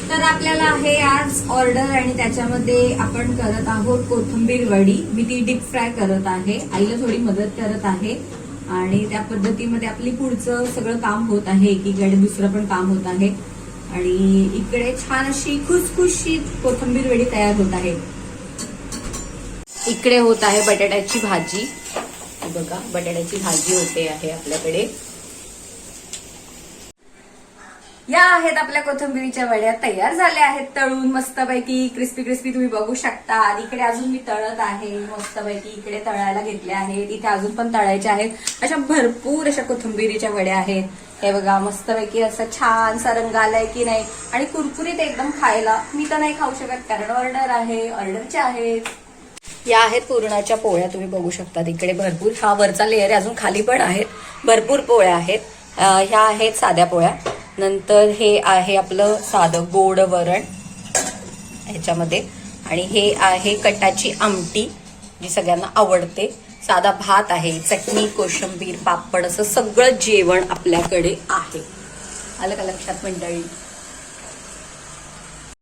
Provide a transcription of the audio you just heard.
तर आपल्याला आहे आज ऑर्डर आणि त्याच्यामध्ये आपण करत आहोत कोथिंबीर वडी. मी ती डीप फ्राय करत आहे, आईला थोडी मदत करत आहे आणि त्या पद्धतीमध्ये आपली पुढचं सगळं काम होत आहे. एकीकडे दुसरं पण काम होत आहे आणि इकडे छान अशी खुसखुशीत कोथिंबीर वडी तयार होत आहे. इकडे होत आहे बटाट्याची भाजी. बघा, बटाट्याची भाजी होते आहे आपल्याकडे. या आहेत आपल्या कोथिंबीरीच्या वड्या, तयार झाल्या आहेत तळून मस्तपैकी क्रिस्पी क्रिस्पी तुम्ही बघू शकता. इकडे अजून मी तळत आहे मस्तपैकी, इकडे तळायला घेतल्या आहेत, इथे अजून पण तळायच्या आहेत. अशा भरपूर अशा कोथिंबीरीच्या वड्या आहेत. हे बघा, मस्तपैकी असं छानसा रंग आलाय की नाही आणि कुरकुरीत एकदम खायला. मी तर नाही खाऊ शकत कारण ऑर्डर आहे, ऑर्डरच्या आहेत. या आहेत पुरणाच्या पोळ्या, तुम्ही बघू शकता. इकडे भरपूर, हा वरचा लेअर आहे, अजून खाली पण आहेत, भरपूर पोळ्या आहेत. ह्या आहेत साध्या पोळ्या. नंतर हे आहे आपलं साधं गोड वरण ह्याच्यामध्ये, आणि हे आहे कटाची आमटी जी सगळ्यांना आवडते. साधा भात आहे, चटणी, कोशिंबीर, पापड, असं सगळं जेवण आपल्याकडे आहे. आलं का लक्षात मंडळी?